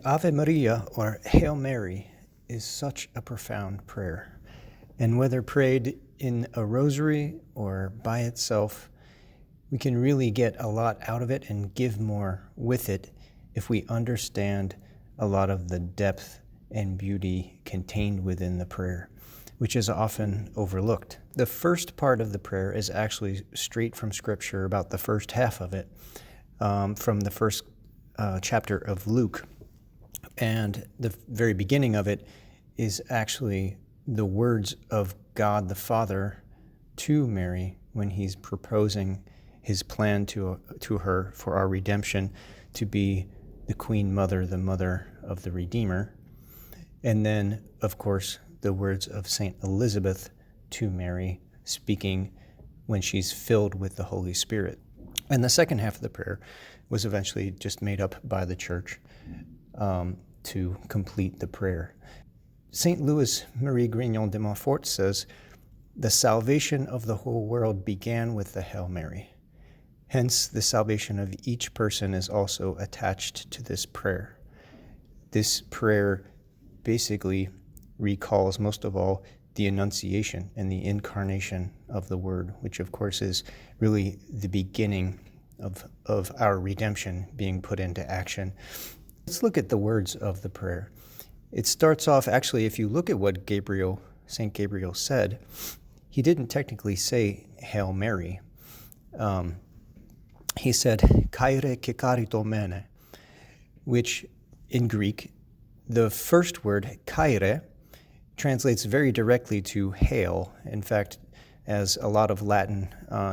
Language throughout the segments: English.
Ave Maria, or Hail Mary, is such a profound prayer. And whether prayed in a rosary or by itself, we can really get a lot out of it and give more with it if we understand a lot of the depth and beauty contained within the prayer, which is often overlooked. The first part of the prayer is actually straight from Scripture, about the first half of it, from the first chapter of Luke. And the very beginning of it is actually the words of God the Father to Mary when he's proposing his plan to her for our redemption, to be the Queen Mother, the mother of the Redeemer. And then, of course, the words of Saint Elizabeth to Mary, speaking when she's filled with the Holy Spirit. And the second half of the prayer was eventually just made up by the Church to complete the prayer. St. Louis Marie Grignon de Montfort says, "The salvation of the whole world began with the Hail Mary. Hence, the salvation of each person is also attached to this prayer." This prayer basically recalls, most of all, the Annunciation and the incarnation of the Word, which of course is really the beginning of our redemption being put into action. Let's look at the words of the prayer. It starts off, actually, if you look at what St. Gabriel said, he didn't technically say Hail Mary. He said, Kaire kikarito mene, which in Greek, the first word, kaire, translates very directly to hail. In fact, as a lot of Latin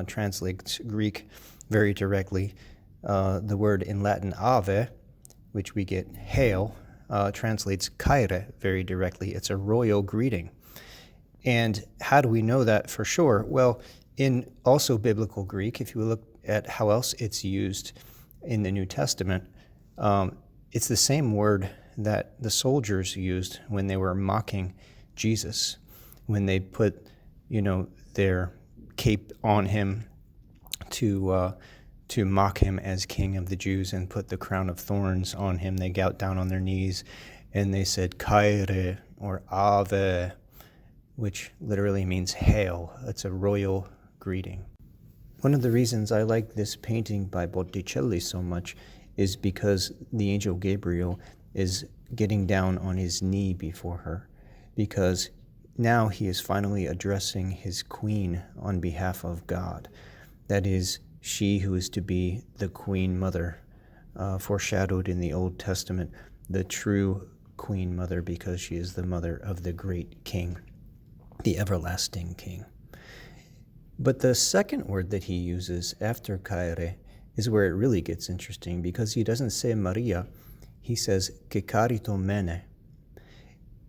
translates Greek very directly, the word in Latin ave, which we get hail, translates kaire very directly. It's a royal greeting. And how do we know that for sure? Well, in also biblical Greek, if you look at how else it's used in the New Testament, it's the same word that the soldiers used when they were mocking Jesus, when they put, their cape on him to mock him as King of the Jews and put the crown of thorns on him. They got down on their knees and they said Kaire or Ave, which literally means hail. It's a royal greeting. One of the reasons I like this painting by Botticelli so much is because the angel Gabriel is getting down on his knee before her, because now he is finally addressing his queen on behalf of God. That is, she who is to be the Queen Mother, foreshadowed in the Old Testament, the true Queen Mother, because she is the mother of the great King, the everlasting King. But the second word that he uses after Kaire is where it really gets interesting, because he doesn't say Maria, he says Kekarito mene.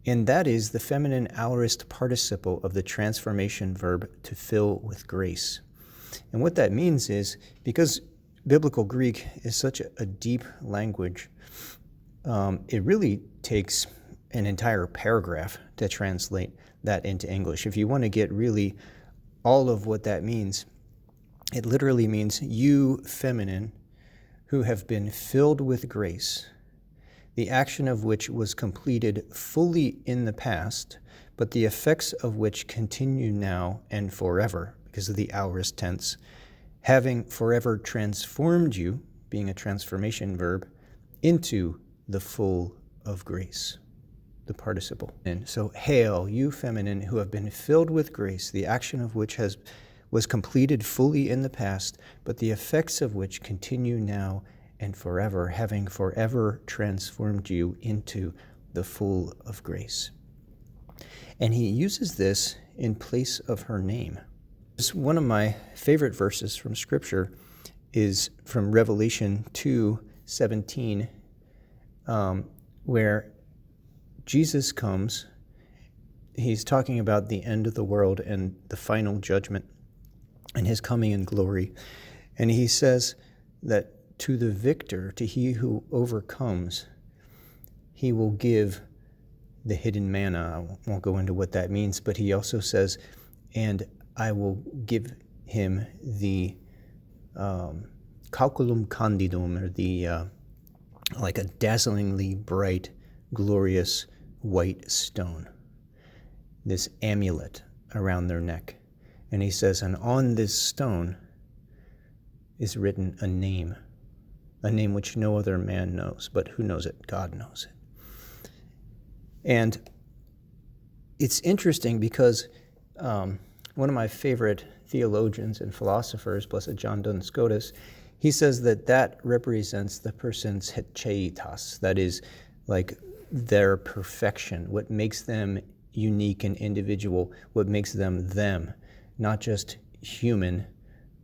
And that is the feminine aorist participle of the transformation verb to fill with grace. And what that means is, because biblical Greek is such a deep language, it really takes an entire paragraph to translate that into English. If you want to get really all of what that means, it literally means you feminine who have been filled with grace, the action of which was completed fully in the past, but the effects of which continue now and forever, because of the aorist tense, having forever transformed you, being a transformation verb, into the full of grace, the participle. And so, hail, you feminine who have been filled with grace, the action of which was completed fully in the past, but the effects of which continue now and forever, having forever transformed you into the full of grace. And he uses this in place of her name. One of my favorite verses from Scripture is from Revelation 2:17, where Jesus comes. He's talking about the end of the world and the final judgment and his coming in glory. And he says that to the victor, to he who overcomes, he will give the hidden manna. I won't go into what that means, but he also says, and I will give him the calculum candidum, or the like a dazzlingly bright, glorious white stone, this amulet around their neck. And he says, and on this stone is written a name which no other man knows, but who knows it? God knows it. And it's interesting because one of my favorite theologians and philosophers, Blessed John Duns Scotus, he says that represents the person's hetcheitas, that is, like their perfection, what makes them unique and individual, what makes them, not just human,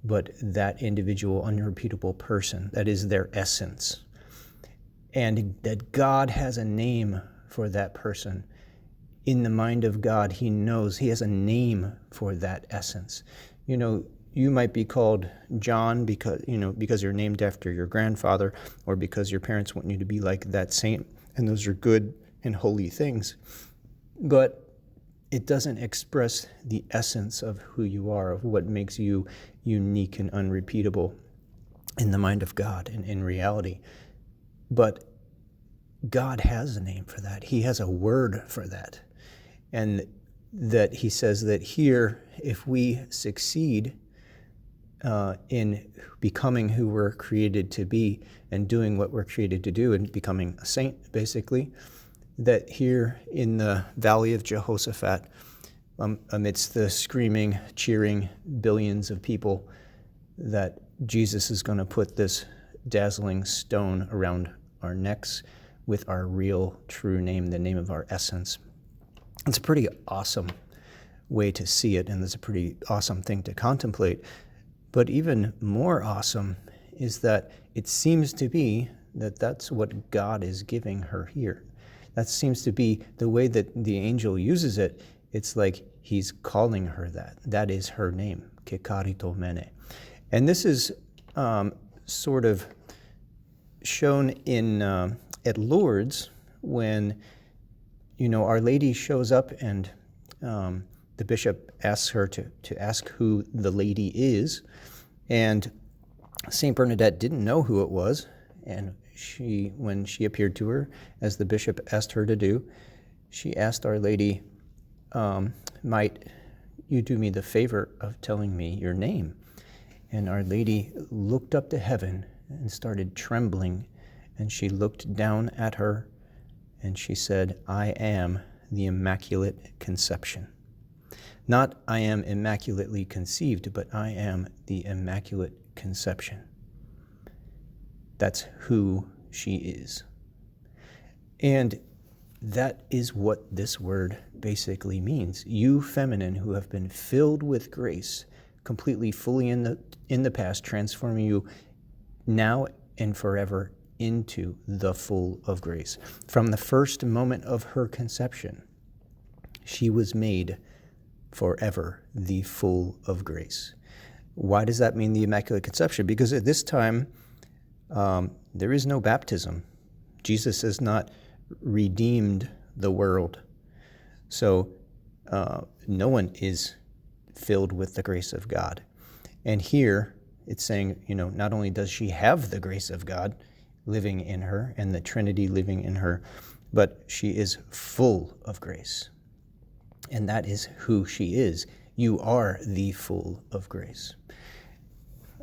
but that individual, unrepeatable person, that is their essence. And that God has a name for that person. In the mind of God, he knows, he has a name for that essence. You know, you might be called John because you're named after your grandfather, or because your parents want you to be like that saint, and those are good and holy things. But it doesn't express the essence of who you are, of what makes you unique and unrepeatable in the mind of God and in reality. But God has a name for that. He has a word for that. And that he says that here, if we succeed in becoming who we're created to be and doing what we're created to do and becoming a saint, basically, that here in the Valley of Jehoshaphat, amidst the screaming, cheering billions of people, that Jesus is going to put this dazzling stone around our necks with our real, true name, the name of our essence. It's a pretty awesome way to see it, and it's a pretty awesome thing to contemplate. But even more awesome is that it seems to be that that's what God is giving her here. That seems to be the way that the angel uses it. It's like he's calling her that. That is her name, Kekarito Mene. And this is sort of shown in at Lourdes when, Our Lady shows up and the bishop asks her to ask who the lady is. And St. Bernadette didn't know who it was. And when she appeared to her, as the bishop asked her to do, she asked Our Lady, might you do me the favor of telling me your name? And Our Lady looked up to heaven and started trembling, and she looked down at her, and she said, I am the Immaculate Conception. Not I am immaculately conceived, but I am the Immaculate Conception. That's who she is. And that is what this word basically means. You feminine who have been filled with grace, completely, fully in the past, transforming you now and forever into the full of grace. From the first moment of her conception, she was made forever the full of grace. Why does that mean the Immaculate Conception? Because at this time, there is no baptism. Jesus has not redeemed the world. So no one is filled with the grace of God. And here it's saying, not only does she have the grace of God living in her and the Trinity living in her, but she is full of grace. And that is who she is. You are the full of grace.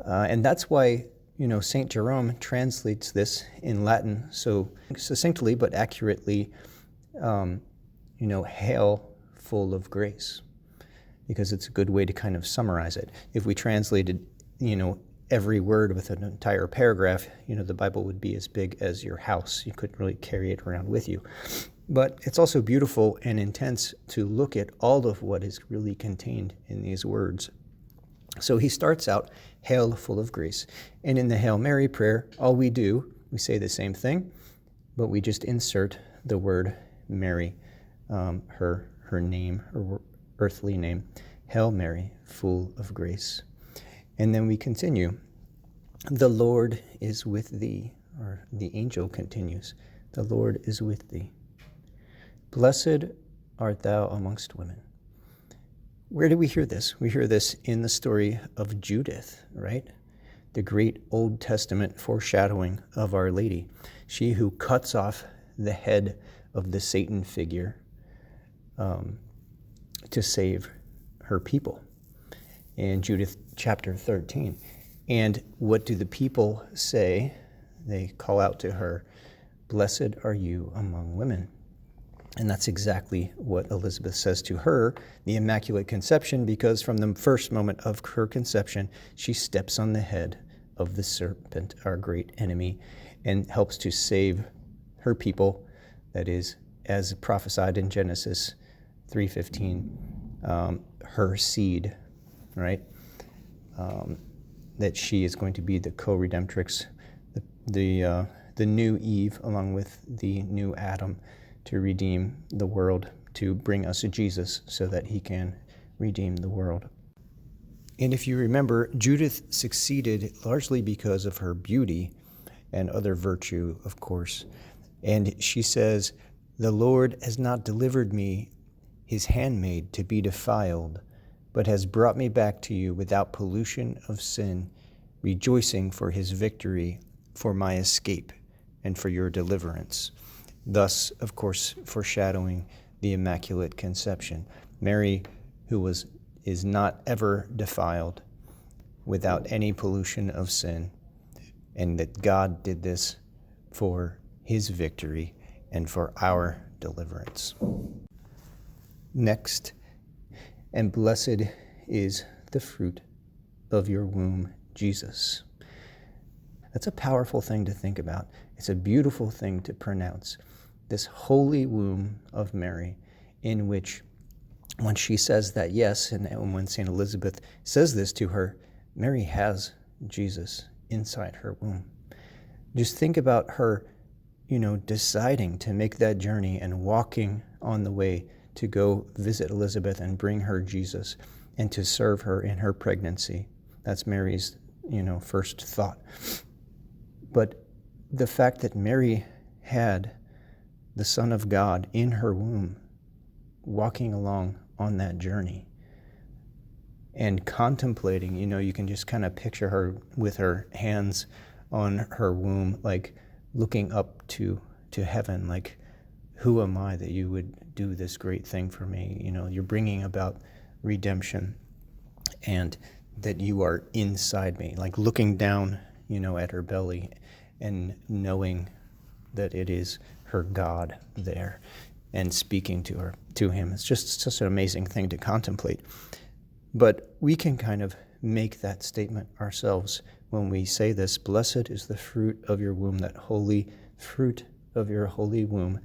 And that's why, St. Jerome translates this in Latin so succinctly but accurately, hail full of grace, because it's a good way to kind of summarize it. If we translated, every word with an entire paragraph, the Bible would be as big as your house. You couldn't really carry it around with you. But it's also beautiful and intense to look at all of what is really contained in these words. So he starts out, Hail, full of grace. And in the Hail Mary prayer, all we do, we say the same thing, but we just insert the word Mary, her name, her earthly name. Hail Mary, full of grace. And then we continue. The Lord is with thee, or the angel continues. The Lord is with thee. Blessed art thou amongst women. Where do we hear this? We hear this in the story of Judith, right? the great Old Testament foreshadowing of Our Lady, she who cuts off the head of the Satan figure to save her people in Judith chapter 13. And what do the people say? They call out to her, "Blessed are you among women." And that's exactly what Elizabeth says to her, the Immaculate Conception, because from the first moment of her conception, she steps on the head of the serpent, our great enemy, and helps to save her people. That is, as prophesied in Genesis 3:15, her seed, right? That she is going to be the co-redemptrix, the new Eve, along with the new Adam, to redeem the world, to bring us to Jesus so that he can redeem the world. And if you remember, Judith succeeded largely because of her beauty and other virtue, of course. And she says, "The Lord has not delivered me, his handmaid, to be defiled, but has brought me back to you without pollution of sin, rejoicing for his victory, for my escape, and for your deliverance." Thus, of course, foreshadowing the Immaculate Conception. Mary, who is not ever defiled, without any pollution of sin, and that God did this for his victory and for our deliverance. Next, "And blessed is the fruit of your womb, Jesus." That's a powerful thing to think about. It's a beautiful thing to pronounce. This holy womb of Mary, in which, when she says that, yes, and when St. Elizabeth says this to her, Mary has Jesus inside her womb. Just think about her, deciding to make that journey and walking on the way to go visit Elizabeth and bring her Jesus and to serve her in her pregnancy. That's Mary's, first thought. But the fact that Mary had the Son of God in her womb, walking along on that journey and contemplating, you can just kind of picture her with her hands on her womb, like looking up to heaven, like, who am I that you would do this great thing for me? You're bringing about redemption, and that you are inside me, like looking down, at her belly and knowing that it is her God there and speaking to him. It's just such an amazing thing to contemplate. But we can kind of make that statement ourselves when we say this: "Blessed is the fruit of your womb," that holy fruit of your holy womb,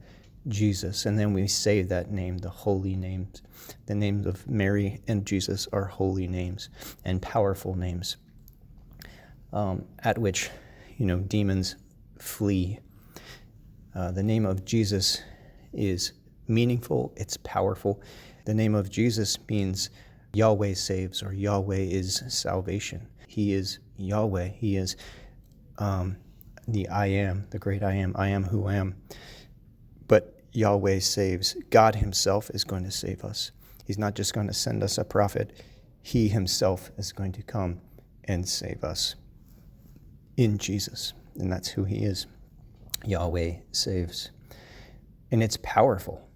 Jesus. And then we say that name, the holy names. The names of Mary and Jesus are holy names and powerful names, at which, demons flee. The name of Jesus is meaningful, it's powerful. The name of Jesus means Yahweh saves, or Yahweh is salvation. He is Yahweh. He is the I am, the great I am who I am. But Yahweh saves. God himself is going to save us. He's not just going to send us a prophet. He himself is going to come and save us in Jesus. And that's who he is. Yahweh saves. And it's powerful.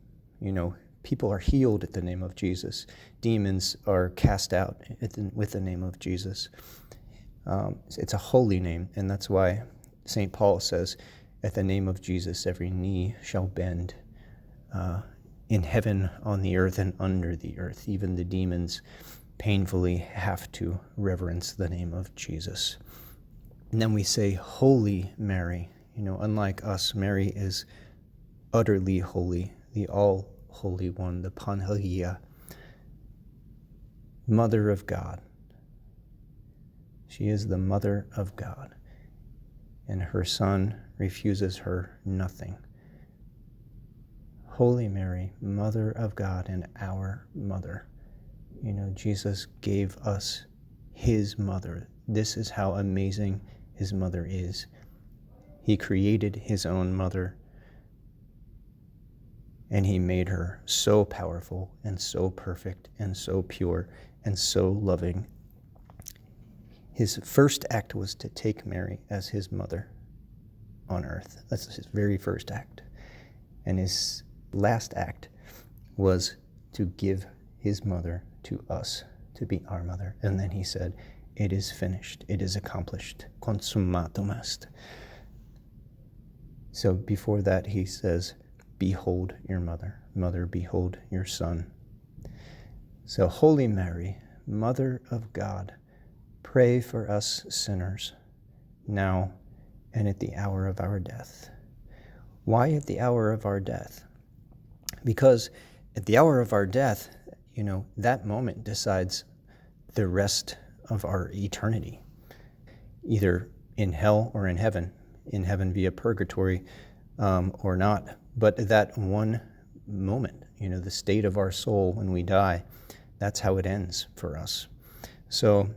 People are healed at the name of Jesus. Demons are cast out with the name of Jesus. It's a holy name, and that's why St. Paul says, "At the name of Jesus, every knee shall bend, in heaven, on the earth, and under the earth." Even the demons painfully have to reverence the name of Jesus. And then we say, "Holy Mary." Unlike us, Mary is utterly holy, the all-holy one, the Panhagia, Mother of God. She is the Mother of God, and her Son refuses her nothing. Holy Mary, Mother of God and our Mother. Jesus gave us his mother. This is how amazing his mother is. He created his own mother, and he made her so powerful and so perfect and so pure and so loving. His first act was to take Mary as his mother on earth. That's his very first act. And his last act was to give his mother to us, to be our mother. And then he said, it is finished. It is accomplished. Consummatum est. So before that, he says, behold your mother. Mother, behold your son. So Holy Mary, Mother of God, pray for us sinners, now and at the hour of our death. Why at the hour of our death? Because at the hour of our death, that moment decides the rest of our eternity, either in hell or in heaven via purgatory or not. But that one moment, the state of our soul when we die, that's how it ends for us. So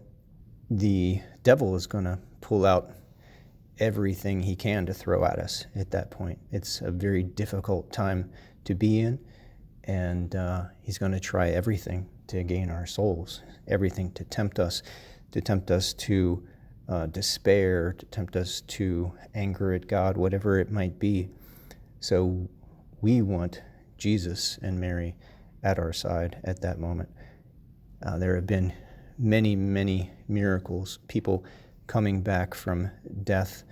the devil is going to pull out everything he can to throw at us at that point. It's a very difficult time to be in, and he's going to try everything to gain our souls, everything to tempt us to despair, to tempt us to anger at God, whatever it might be. So we want Jesus and Mary at our side at that moment. There have been many, many miracles, people coming back from death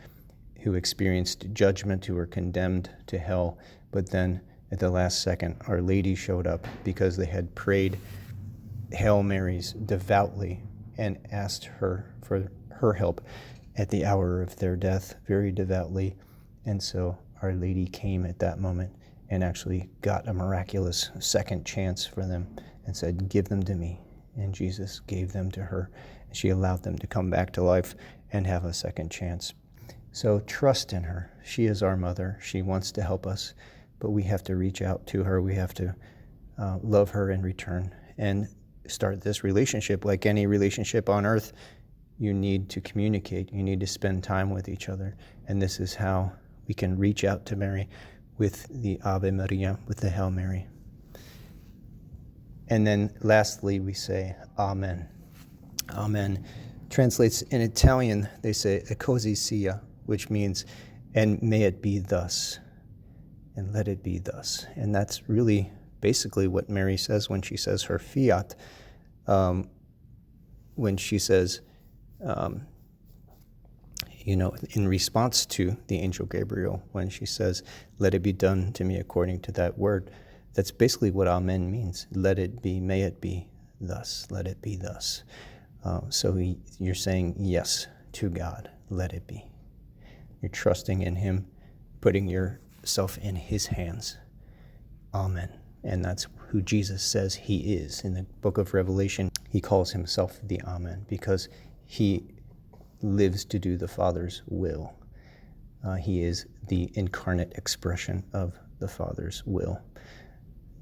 who experienced judgment, who were condemned to hell, but then at the last second, Our Lady showed up because they had prayed Hail Marys devoutly and asked her for her help at the hour of their death very devoutly. And so Our Lady came at that moment and actually got a miraculous second chance for them and said, give them to me. And Jesus gave them to her. And she allowed them to come back to life and have a second chance. So trust in her. She is our mother. She wants to help us, but we have to reach out to her. We have to love her in return and start this relationship. Like any relationship on earth, you need to communicate. You need to spend time with each other. And this is how we can reach out to Mary with the Ave Maria, with the Hail Mary. And then lastly, we say Amen. Amen translates in Italian, they say e così sia, which means, and may it be thus, and let it be thus. And that's really basically what Mary says when she says her fiat, when she says, in response to the angel Gabriel, when she says, let it be done to me according to that word. That's basically what Amen means. Let it be, may it be thus, let it be thus. So you're saying yes to God, let it be. You're trusting in him, putting yourself in his hands. Amen. And that's who Jesus says he is. In the book of Revelation, he calls himself the Amen because he lives to do the Father's will. He is the incarnate expression of the Father's will.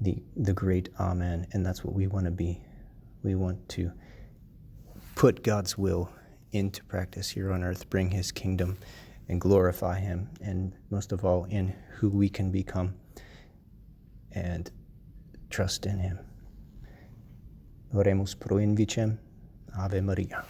The great Amen, and that's what we want to be. We want to put God's will into practice here on earth, bring his kingdom and glorify him, and most of all, in who we can become, and trust in him. Oremus pro invicem, Ave Maria.